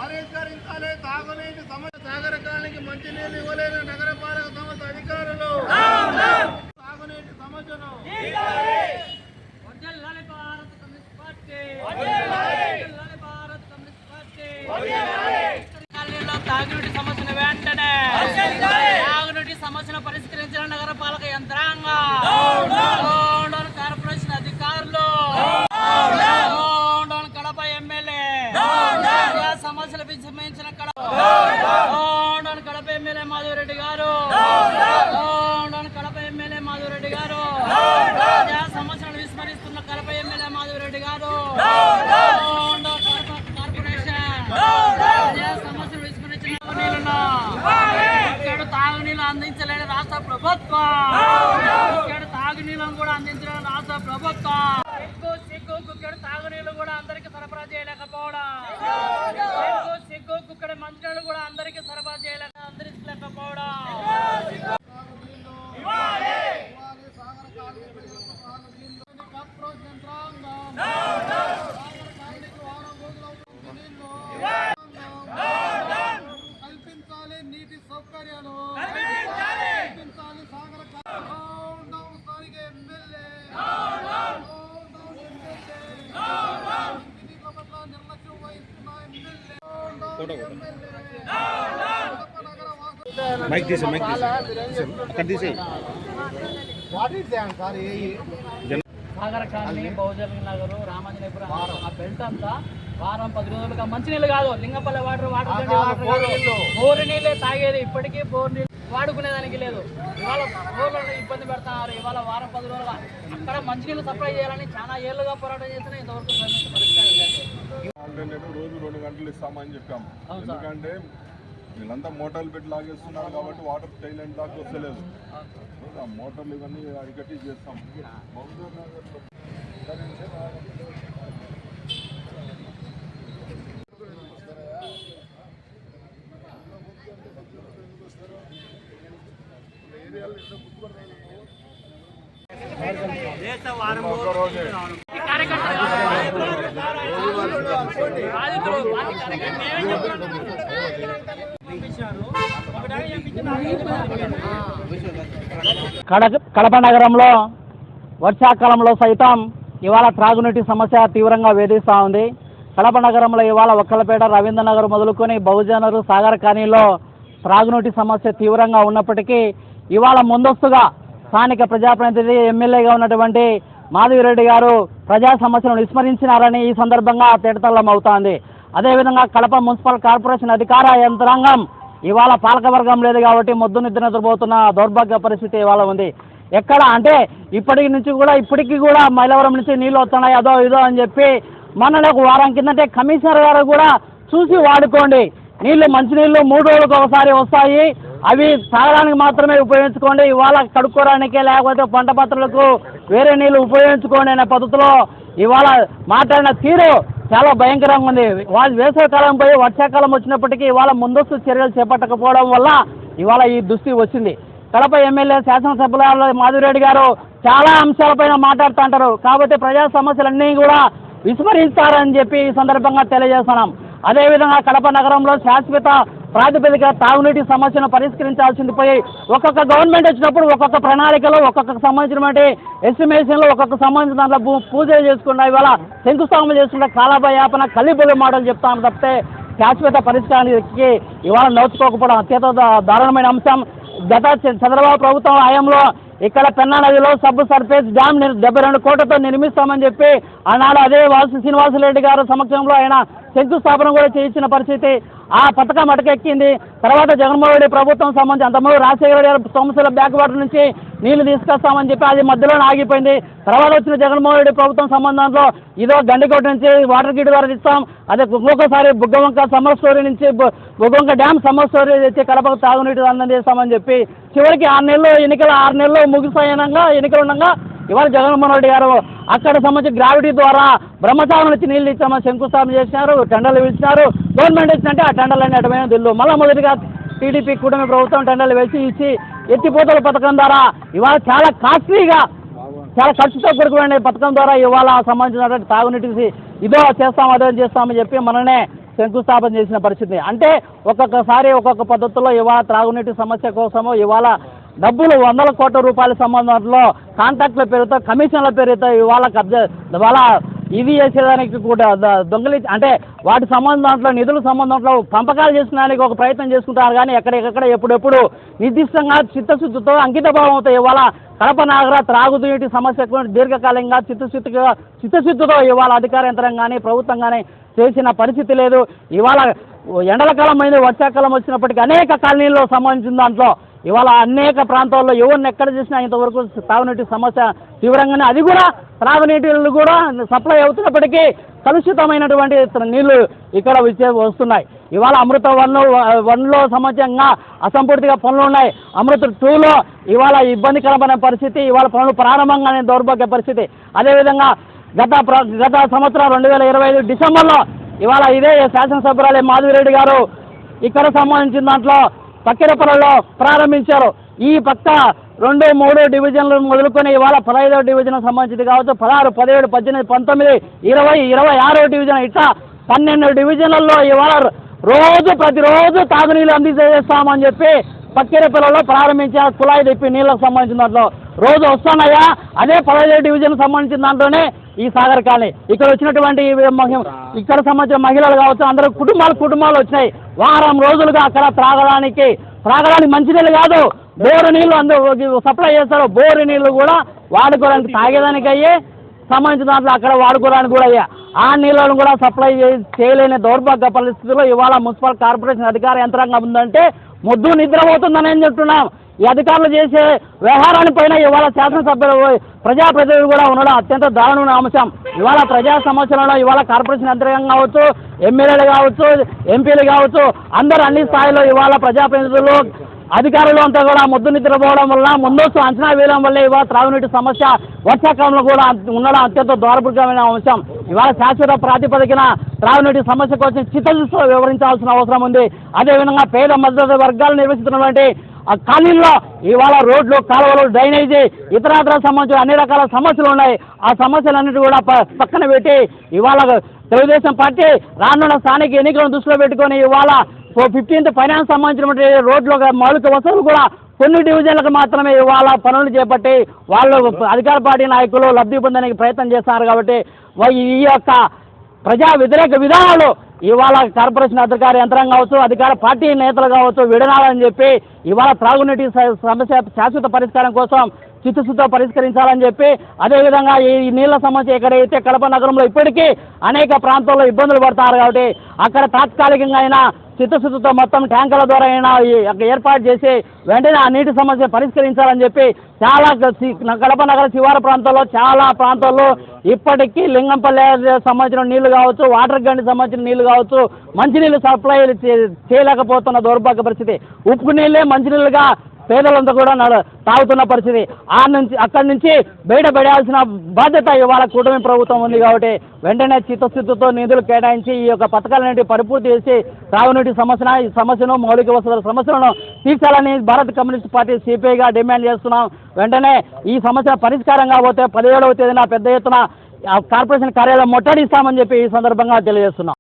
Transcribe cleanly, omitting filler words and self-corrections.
పరిష్కరించాలి తాగునీటి సమస్య. సాగర కాలనీకి మంచినీళ్ళు ఇవ్వలేని నగరపాలక సంస్థ అధికారులు తాగునీటి సమస్యను తాగునీటి సమస్యను వెంటనే తాగునీటి సమస్యను పరిష్కరించిన నగరపాలక యంత్రాంగం, కార్పొరేషన్ అధికారులు, కడప ఎమ్మెల్యే సమస్యలు సంబంధించిన కడప ఎమ్మెల్యే మాధవరెడ్డి గారు, కడప ఎమ్మెల్యే మాధవరెడ్డి గారు, సమస్యలను విస్మరిస్తున్న కడప ఎమ్మెల్యే మాధవరెడ్డి గారు, సమస్యలు విస్మరించిన ఇక్కడ తాగునీళ్ళు అందించలేని రాష్ట్ర ప్రభుత్వం, ఇక్కడ తాగునీళ్ళను కూడా అందించలేని రాష్ట్ర ప్రభుత్వం, ఇక్కడ తాగునీళ్ళు కూడా అందరికి సరఫరా చేయలేకపోవడం, ఇక్కడ మంచినీళ్ళు కూడా అందరికి సరఫరా అందించలేకపోవడం, కల్పించాలి నీటి సౌకర్యాలు, కల్పించాలి సాగర స్థానిక ఎమ్మెల్యే పట్ల నిర్లక్ష్యం వహిస్తున్న సాగర కాలనీ, బహుజన నగరు, రామాంజనేయపురం ఆ బెల్ట్ అంతా వారం 10 రోజులుగా మంచినీళ్ళు కాదు, లింగపల్లి వాటర్ బోరు నీళ్ళే తాగేది. ఇప్పటికీ బోరు నీళ్ళు వాడుకునేదానికి లేదు. ఇవాళ బోర్లను ఇబ్బంది పెడతారు. ఇవాళ వారం 10 రోజులుగా అక్కడ మంచినీళ్ళు సప్లై చేయాలని చాలా ఏళ్ళుగా పోరాటం చేసినా ఇంతవరకు పరిష్కారం లేదు. రోజు 2 గంటలు ఇస్తామని చెప్పాము. ఎందుకంటే వీళ్ళంతా మోటార్లు పెట్టి లాగేస్తున్నారు కాబట్టి వాటర్ టైలెంట్ దాకా వస్తలేదు. ఆ మోటార్లు ఇవన్నీ అరికట్టి చేస్తాం. కడప నగరంలో వర్షాకాలంలో సైతం ఇవాళ త్రాగునీటి సమస్య తీవ్రంగా వేధిస్తూ ఉంది. కడప నగరంలో ఇవాళ ఒక్కలపేట, రవీంద్రనగర్ మొదలుకొని బహుజనరు, సాగర కాలనీలో త్రాగునీటి సమస్య తీవ్రంగా ఉన్నప్పటికీ ఇవాళ ముందస్తుగా స్థానిక ప్రజాప్రతినిధి ఎమ్మెల్యేగా ఉన్నటువంటి మాధవిరెడ్డి గారు ప్రజా సమస్యలను విస్మరించినారని ఈ సందర్భంగా తేటతెల్లం అవుతోంది. అదేవిధంగా కడప మున్సిపల్ కార్పొరేషన్ అధికార యంత్రాంగం ఇవాళ పాలకవర్గం లేదు కాబట్టి మొద్దు నిద్రపోతున్న దౌర్భాగ్య పరిస్థితి ఇవాళ ఉంది. ఎక్కడ అంటే ఇప్పటికీ కూడా మైలవరం నుంచి నీళ్ళు వస్తున్నాయి అదో ఇదో అని చెప్పి మొన్ననే ఒక వారం కిందటే కమిషనర్ గారు కూడా చూసి వాడుకోండి, నీళ్లు మంచినీళ్ళు 3 రోజులకు ఒకసారి వస్తాయి, అవి తాగడానికి మాత్రమే ఉపయోగించుకోండి, ఇవాళ కడుక్కోవడానికే లేకపోతే పంట పత్రులకు వేరే నీళ్లు ఉపయోగించుకోండి అనే పద్ధతిలో ఇవాళ మాట్లాడిన తీరు చాలా భయంకరంగా ఉంది. వేసవికాలం పోయి వర్షాకాలం వచ్చినప్పటికీ ఇవాళ ముందస్తు చర్యలు చేపట్టకపోవడం వల్ల ఇవాళ ఈ దుస్థితి వచ్చింది. కడప ఎమ్మెల్యే శాసనసభ్యుల మాధవిరెడ్డి గారు చాలా అంశాలపైన మాట్లాడుతుంటారు కాబట్టి ప్రజా సమస్యలన్నీ కూడా విస్మరిస్తారని చెప్పి ఈ సందర్భంగా తెలియజేస్తున్నాం. అదేవిధంగా కడప నగరంలో శాశ్వత ప్రాతిపదిక తాగునీటి సమస్యను పరిష్కరించాల్సింది పోయి ఒక్కొక్క గవర్నమెంట్ వచ్చినప్పుడు ఒక్కొక్క ప్రణాళికలు, ఒక్కొక్క సంబంధించినటువంటి ఎస్టిమేషన్లు, ఒక్కొక్క సంబంధించిన దాంట్లో పూజలు చేసుకుంటా ఇవాళ శంకుస్థాపన చేసుకుంటే కాలయాపన కల్లిబొల్లి మాటలు చెప్తాను తప్పితే శాశ్వత పరిష్కారానికి ఇవాళ నోచుకోకపోవడం అత్యంత దారుణమైన అంశం. గత చంద్రబాబు ప్రభుత్వం హయాంలో ఇక్కడ పెన్నా నదిలో సబ్ సర్ఫేస్ డ్యామ్ 72 కోట్లతో నిర్మిస్తామని చెప్పి ఆనాడు అదే శ్రీనివాసరెడ్డి గారు సమక్షంలో ఆయన శంకుస్థాపన కూడా చేయించిన పరిస్థితి. ఆ పథకం అటకెక్కింది. తర్వాత జగన్మోహన్ రెడ్డి ప్రభుత్వం సంబంధించి అంతకుముందు రాజశేఖర గారు సోమశిల బ్యాక్ వాటర్ నుంచి నీళ్లు తీసుకొస్తామని చెప్పి అది మధ్యలోనే ఆగిపోయింది. తర్వాత వచ్చిన జగన్మోహన్ రెడ్డి ప్రభుత్వం సంబంధంలో ఇదో గండికోట నుంచి వాటర్ గిడ్ ద్వారా ఇస్తాం, అదే ఇంకొకసారి బుగ్గవంక సమ్మర్ స్టోరీ నుంచి బుగ్గవంక డ్యామ్ సమ్మర్ స్టోరీ తెచ్చి కడపకు తాగునీటి అందజేస్తామని చెప్పి చివరికి 6 నెలలు ముగిసాయనంగా ఎన్నికలు ఉండగా ఇవాళ జగన్మోహన్ రెడ్డి గారు అక్కడ సంబంధించి గ్రావిటీ ద్వారా బ్రహ్మచారం నుంచి నీళ్లు ఇచ్చామని శంకుస్థాపన చేసినారు, టెండర్లు పిలిచినారు. గవర్నమెంట్ ఇచ్చినట్టే ఆ టెండర్లు అన్ని అటమైన దిల్లు మళ్ళీ మొదటిగా టీడీపీ కూటమి ప్రభుత్వం టెండర్లు వేసి ఇచ్చి ఎత్తిపోతల పథకం ద్వారా ఇవాళ చాలా కాస్ట్లీగా చాలా ఖర్చుతో కూడుకునే పథకం ద్వారా ఇవాళ సంబంధించినటువంటి తాగునీటికి ఇదో చేస్తాం అదో చేస్తామని చెప్పి మననే శంకుస్థాపన చేసిన పరిస్థితి. అంటే ఒక్కొక్కసారి ఒక్కొక్క పద్ధతిలో ఇవాళ త్రాగునీటి సమస్య కోసము ఇవాళ డబ్బులు 100 కోట్ల రూపాయల సంబంధంలో కాంట్రాక్ట్ల పేరుతో కమిషన్ల పేరుతో ఇవాళ ఇవాళ ఇవి చేసేదానికి కూడా దొంగలి అంటే వాటి సంబంధంలో నిధుల సంబంధంలో పంపకాలు చేసడానికి ఒక ప్రయత్నం చేసుకుంటారు. కానీ ఎక్కడెక్కడ ఎప్పుడెప్పుడు నిర్దిష్టంగా చిత్తశుద్ధితో అంకిత భావంతో ఇవాళ కడప నగర త్రాగునీటి సమస్యకు దీర్ఘకాలంగా చిత్తశుద్ధితో ఇవాళ అధికార యంత్రాంగానే ప్రభుత్వం కానీ చేసిన పరిస్థితి లేదు. ఇవాళ ఎండల కాలం అయింది, వర్షాకాలం వచ్చినప్పటికీ అనేక కాలనీల్లో సంబంధించిన దాంట్లో ఇవాళ అనేక ప్రాంతాల్లో ఎవరిని ఎక్కడ చూసినా ఇంతవరకు తాగునీటి సమస్య తీవ్రంగానే, అది కూడా త్రాగునీటిలు కూడా సప్లై అవుతున్నప్పటికీ కలుషితమైనటువంటి నీళ్లు ఇక్కడ వస్తున్నాయి. ఇవాళ అమృత 1లో సంబంధించంగా అసంపూర్తిగా పనులు ఉన్నాయి. అమృత 2లో ఇవాళ ఇబ్బందికరమైన పరిస్థితి, ఇవాళ పనులు ప్రారంభంగానే దౌర్భాగ్య పరిస్థితి. అదేవిధంగా గత సంవత్సరం 2025 డిసెంబర్లో ఇవాళ ఇదే శాసనసభ్యురాలు మాధవిరెడ్డి గారు ఇక్కడ సంబంధించిన దాంట్లో పక్కిరపల్లిలో ప్రారంభించారు. ఈ పక్క 2, 3 డివిజన్లు మొదలుకొని ఇవాళ 15వ డివిజన్ సంబంధించింది కావచ్చు, 16, 17, 18, 19, 20, 26వ డివిజన్ ఇట్లా 12 డివిజన్లలో ఇవాళ ప్రతిరోజు తాగునీళ్ళు అందజేస్తామని చెప్పి పక్కిరపల్లిలో ప్రారంభించారు. కుళాయి తిప్పి నీళ్ళకు సంబంధించిన దాంట్లో రోజు వస్తున్నాయా. అదే 15వ డివిజన్ సంబంధించిన దాంట్లోనే ఈ సాగర్ కాలనీ ఇక్కడ వచ్చినటువంటి ఇక్కడ సంబంధించిన మహిళలు కావచ్చు, అందరూ కుటుంబాలు వచ్చినాయి. వారం రోజులుగా అక్కడ త్రాగడానికి మంచినీళ్ళు కాదు, బోరు నీళ్లు అందరూ సప్లై చేస్తారు. బోరు నీళ్లు కూడా వాడుకోవడానికి తాగేదానికి అయ్యే సంబంధించిన దాంట్లో అక్కడ వాడుకోవడానికి కూడా అయ్యా. ఆ నీళ్ళను కూడా సప్లై చేయలేని దౌర్భాగ్య పరిస్థితుల్లో ఇవాళ మున్సిపల్ కార్పొరేషన్ అధికార యంత్రాంగం ఉందంటే మొద్దు నిద్రపోతుందని నేను చెప్తున్నాం. ఈ అధికారులు చేసే వ్యవహారాలపైన ఇవాళ శాసనసభ్యులు ప్రజాప్రతినిధులు కూడా ఉండడం అత్యంత దారుణమైన అంశం. ఇవాళ ప్రజా సమస్యలలో ఇవాళ కార్పొరేషన్ యంత్రాంగం కావచ్చు, ఎమ్మెల్యేలు కావచ్చు, ఎంపీలు కావచ్చు, అందరూ అన్ని స్థాయిలో ఇవాళ ప్రజాప్రతినిధులు అధికారులు అంతా కూడా మొద్దు నిద్రపోవడం వల్ల ముందస్తు అంచనా వేయడం వల్ల ఇవాళ త్రాగునీటి సమస్య వర్షాకాలంలో కూడా ఉండడం అత్యంత దౌర్భాగ్యమైన అంశం. ఇవాళ శాశ్వత ప్రాతిపదికన త్రాగునీటి సమస్య కోసం చిత్తశుద్ధితో వివరించాల్సిన అవసరం ఉంది. అదేవిధంగా పేద మధ్య వర్గాలు నిర్వహిస్తున్నటువంటి ఆ కాలనీల్లో ఇవాళ రోడ్లు, కాలువలు, డ్రైనేజీ ఇతర సంబంధించిన అన్ని రకాల సమస్యలు ఉన్నాయి. ఆ సమస్యలన్నిటి కూడా పక్కన పెట్టి ఇవాళ తెలుగుదేశం పార్టీ రానున్న స్థానిక ఎన్నికలను దృష్టిలో పెట్టుకొని ఇవాళ 15th ఫైనాన్స్ సంబంధించినటువంటి రోడ్లు మౌలిక వసతులు కూడా కొన్ని డివిజన్లకు మాత్రమే ఇవాళ పనులు చేపట్టి వాళ్ళు అధికార పార్టీ నాయకులు లబ్ధి పొందడానికి ప్రయత్నం చేస్తున్నారు. కాబట్టి ఈ యొక్క ప్రజా వ్యతిరేక విధానాలు ఇవాళ కార్పొరేషన్ అధికార యంత్రాంగం కావచ్చు, అధికార పార్టీ నేతలు కావచ్చు విడనాలని చెప్పి ఇవాళ త్రాగునీటి సమస్య శాశ్వత పరిష్కారం కోసం చిత్తశుద్ధితో పరిష్కరించాలని చెప్పి, అదేవిధంగా ఈ నీళ్ల సమస్య ఎక్కడైతే కడప నగరంలో ఇప్పటికీ అనేక ప్రాంతాల్లో ఇబ్బందులు పడతారు కాబట్టి అక్కడ తాత్కాలికంగా అయినా చిత్తశుద్ధితో మొత్తం ట్యాంకుల ద్వారా అయినా ఏర్పాటు చేసి వెంటనే ఆ నీటి సమస్య పరిష్కరించాలని చెప్పి చాలా కడప నగర శివారు ప్రాంతాల్లో చాలా ప్రాంతాల్లో ఇప్పటికీ లింగంపల్లి సంబంధించిన నీళ్లు కావచ్చు, వాటర్ గండి సంబంధించిన నీళ్లు కావచ్చు, మంచినీళ్ళు సప్లై చేయలేకపోతున్న దౌర్భాగ్య పరిస్థితి. ఉప్పు నీళ్ళే మంచినీళ్ళుగా పేదలంతా కూడా తాగుతున్న పరిస్థితి. అక్కడి నుంచి బయటపడాల్సిన బాధ్యత ఇవాళ కూటమి ప్రభుత్వం ఉంది. కాబట్టి వెంటనే చిత్తశుద్ధితో నిధులు కేటాయించి ఈ యొక్క పథకాలన్నింటి పరిపూర్తి చేసి తాగునీటి సమస్యను మౌలిక వసతుల సమస్యలను తీర్చాలని భారత కమ్యూనిస్ట్ పార్టీ సిపిఐగా డిమాండ్ చేస్తున్నాం. వెంటనే ఈ సమస్య పరిష్కారం కాకపోతే 17వ తేదీన పెద్ద ఎత్తున కార్పొరేషన్ కార్యాలయం ముట్టడిస్తామని చెప్పి ఈ సందర్భంగా తెలియజేస్తున్నాం.